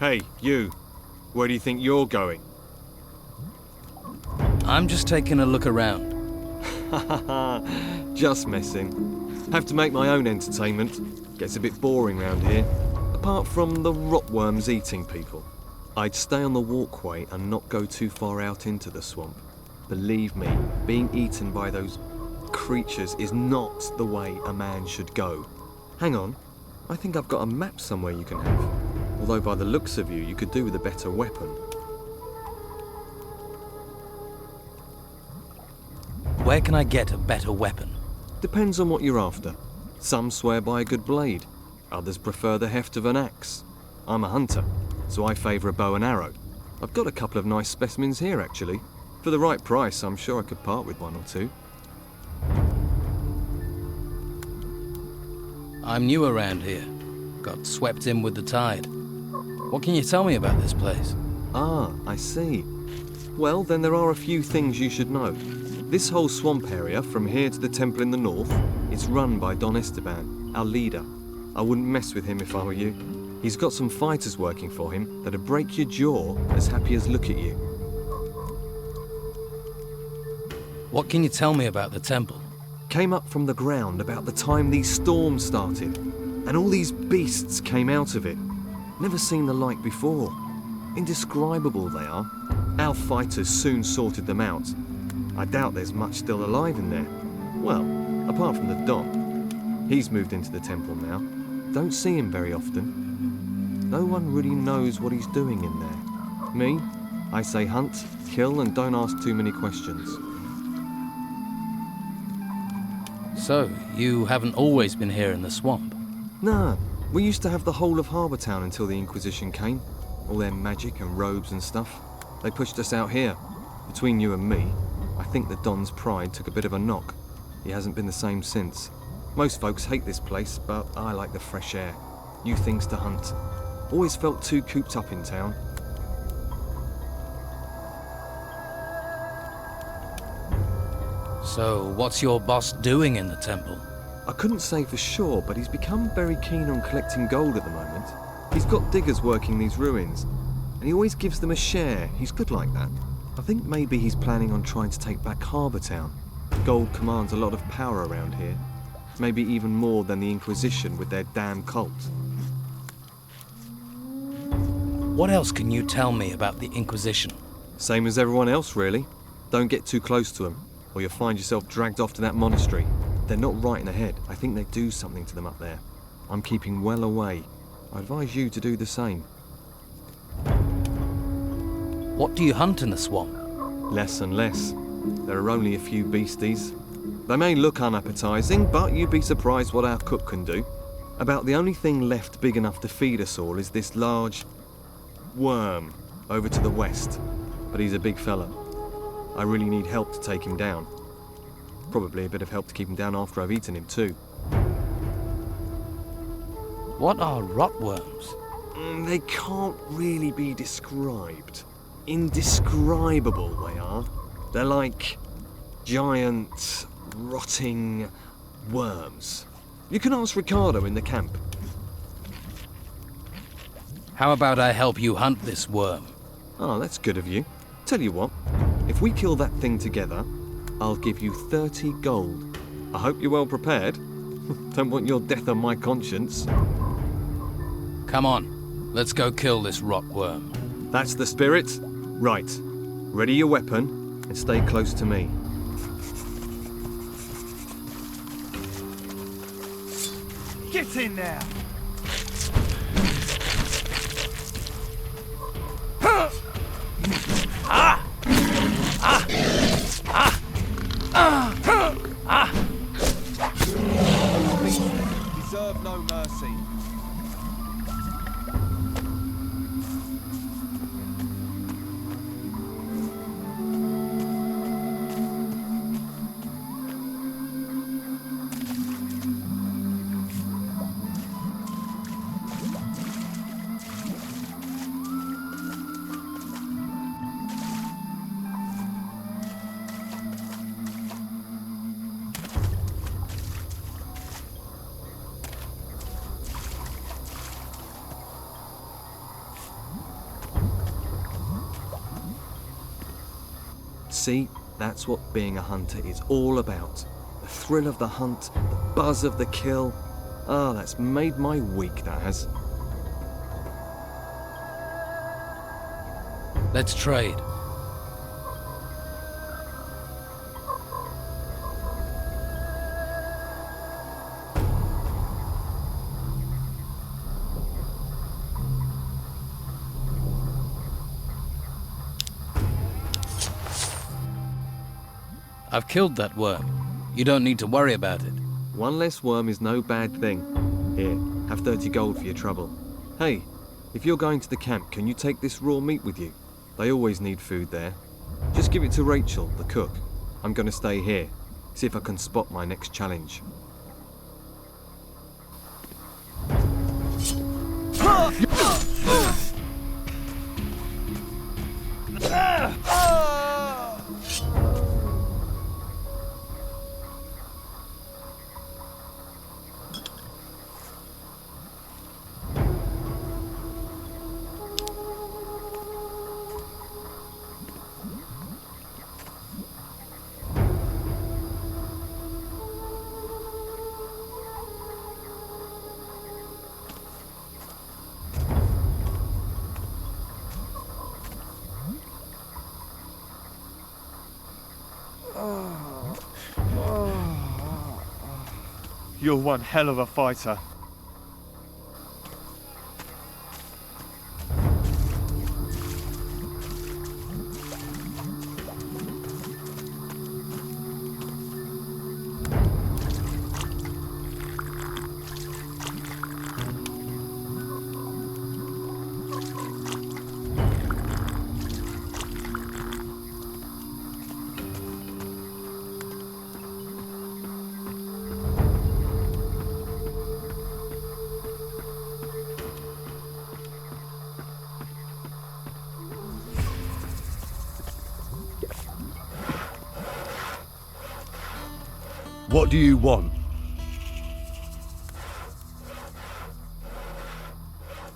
Hey, you. Where do you think you're going? I'm just taking a look around. Just messing. Have to make my own entertainment. Gets a bit boring round here. Apart from the rotworms eating people. I'd stay on the walkway and not go too far out into the swamp. Believe me, being eaten by those creatures is not the way a man should go. Hang on, I think I've got a map somewhere you can have. Although by the looks of you could do with a better weapon. Where can I get a better weapon? Depends on what you're after. Some swear by a good blade. Others prefer the heft of an axe. I'm a hunter, so I favour a bow and arrow. I've got a couple of nice specimens here, actually. For the right price, I'm sure I could part with one or two. I'm new around here. Got swept in with the tide. What can you tell me about this place? Ah, I see. Well, then there are a few things you should know. This whole swamp area, from here to the temple in the north, is run by Don Esteban, our leader. I wouldn't mess with him if I were you. He's got some fighters working for him that'd break your jaw as happy as look at you. What can you tell me about the temple? Came up from the ground about the time these storms started, and all these beasts came out of it. Never seen the like before. Indescribable they are. Our fighters soon sorted them out. I doubt there's much still alive in there. Well, apart from the Don. He's moved into the temple now. Don't see him very often. No one really knows what he's doing in there. Me, I say hunt, kill, and don't ask too many questions. So, you haven't always been here in the swamp? Nah, we used to have the whole of Harbour Town until the Inquisition came. All their magic and robes and stuff. They pushed us out here. Between you and me, I think the Don's pride took a bit of a knock. He hasn't been the same since. Most folks hate this place, but I like the fresh air. New things to hunt. Always felt too cooped up in town. So, what's your boss doing in the temple? I couldn't say for sure, but he's become very keen on collecting gold at the moment. He's got diggers working these ruins, and he always gives them a share. He's good like that. I think maybe he's planning on trying to take back Harbour Town. Gold commands a lot of power around here. Maybe even more than the Inquisition with their damn cult. What else can you tell me about the Inquisition? Same as everyone else, really. Don't get too close to them, or you'll find yourself dragged off to that monastery. They're not right in the head. I think they do something to them up there. I'm keeping well away. I advise you to do the same. What do you hunt in the swamp? Less and less. There are only a few beasties. They may look unappetizing, but you'd be surprised what our cook can do. About the only thing left big enough to feed us all is this large worm over to the west. But he's a big fella. I really need help to take him down. Probably a bit of help to keep him down after I've eaten him too. What are rotworms? They can't really be described. Indescribable they are. They're like giant, rotting worms. You can ask Ricardo in the camp. How about I help you hunt this worm? Oh, that's good of you. Tell you what, if we kill that thing together, I'll give you 30 gold. I hope you're well prepared. Don't want your death on my conscience. Come on, let's go kill this rotworm. That's the spirit? Right. Ready your weapon and stay close to me. Get in there! Deserve no mercy. See, that's what being a hunter is all about. The thrill of the hunt, the buzz of the kill. Ah, that's made my week, that has. Let's trade. I've killed that worm. You don't need to worry about it. One less worm is no bad thing. Here, have 30 gold for your trouble. Hey, if you're going to the camp, can you take this raw meat with you? They always need food there. Just give it to Rachel, the cook. I'm going to stay here, see if I can spot my next challenge. You're one hell of a fighter. What do you want?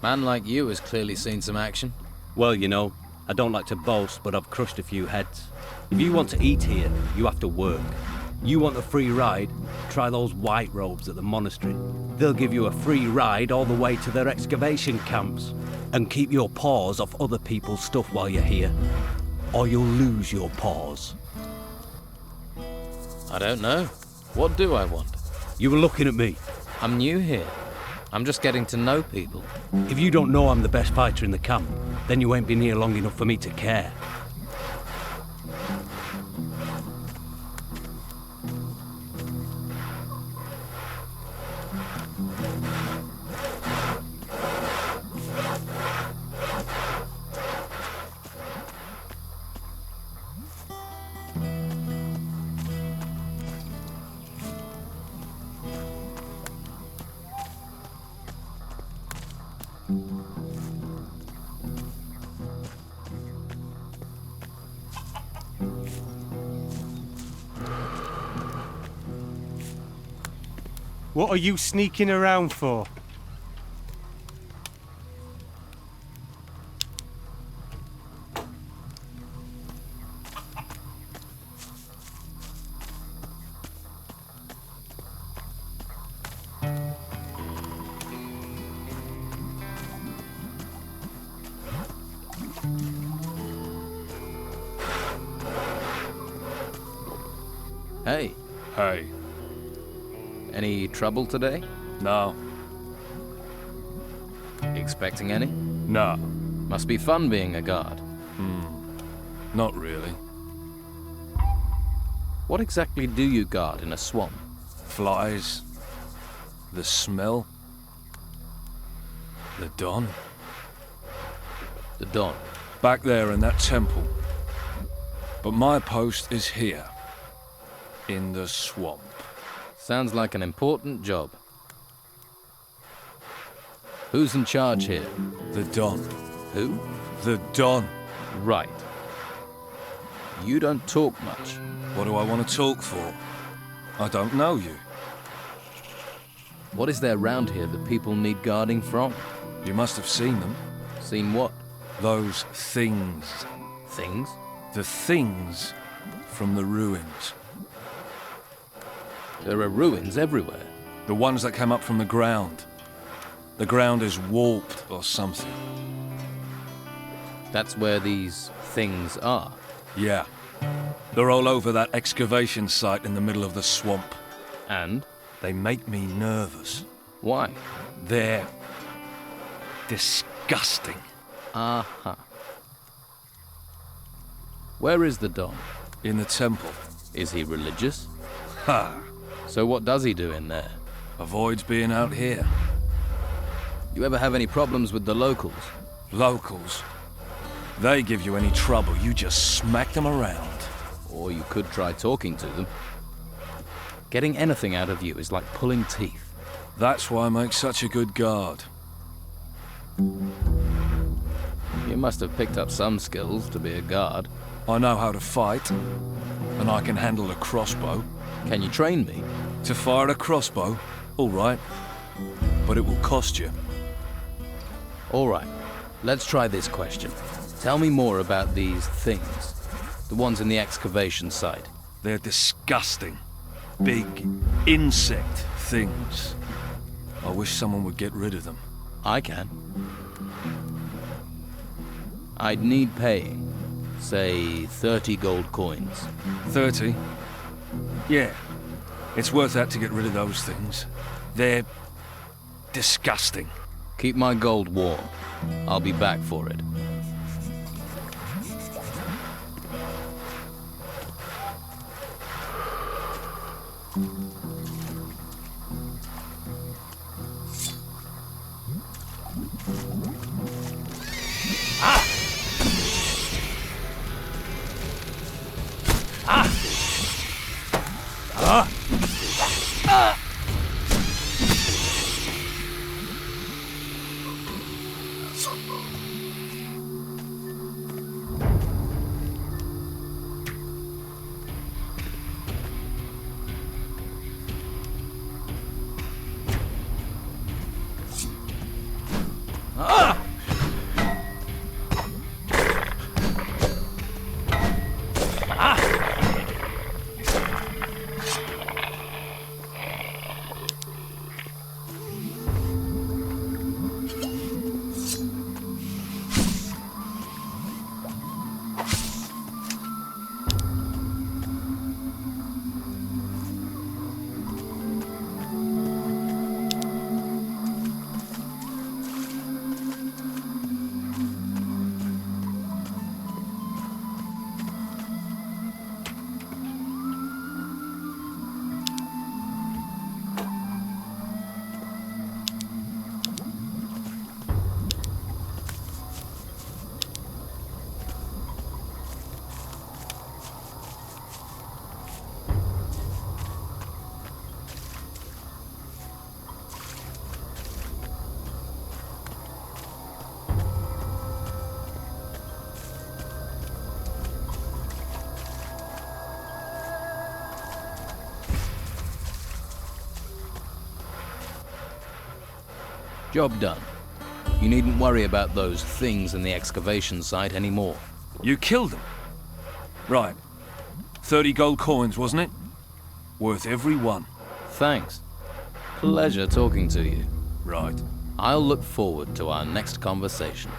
Man like you has clearly seen some action. Well, you know, I don't like to boast, but I've crushed a few heads. If you want to eat here, you have to work. You want a free ride? Try those white robes at the monastery. They'll give you a free ride all the way to their excavation camps. And keep your paws off other people's stuff while you're here, or you'll lose your paws. I don't know. What do I want? You were looking at me. I'm new here. I'm just getting to know people. If you don't know I'm the best fighter in the camp, then you ain't been here long enough for me to care. What are you sneaking around for? Hey, Hey, any trouble today? no, Expecting any? no, Must be fun being a guard. not really. What exactly do you guard in a swamp? Flies, the smell, the Don. The Don. Back there in that temple. But my post is here, in the swamp. Sounds like an important job. Who's in charge here? The Don. Who? The Don. Right. You don't talk much. What do I want to talk for? I don't know you. What is there round here that people need guarding from? You must have seen them. Seen what? Those things. Things? The things from the ruins. There are ruins everywhere. The ones that came up from the ground. The ground is warped or something. That's where these things are. Yeah. They're all over that excavation site in the middle of the swamp. And? They make me nervous. Why? They're disgusting. Aha. Where is the Don? In the temple. Is he religious? Ha! So what does he do in there? Avoids being out here. You ever have any problems with the locals? Locals. They give you any trouble, you just smack them around. Or you could try talking to them. Getting anything out of you is like pulling teeth. That's why I make such a good guard. You must have picked up some skills to be a guard. I know how to fight, and I can handle a crossbow. Can you train me? To fire a crossbow? All right. But it will cost you. All right. Let's try this question. Tell me more about these things. The ones in the excavation site. They're disgusting. Big insect things. I wish someone would get rid of them. I can. I'd need paying. Say 30 gold coins. 30? Yeah. It's worth that to get rid of those things. They're disgusting. Keep my gold warm. I'll be back for it. Job done. You needn't worry about those things in the excavation site anymore. You killed them? Right. 30 gold coins, wasn't it? Worth every one. Thanks. Pleasure talking to you. Right. I'll look forward to our next conversation.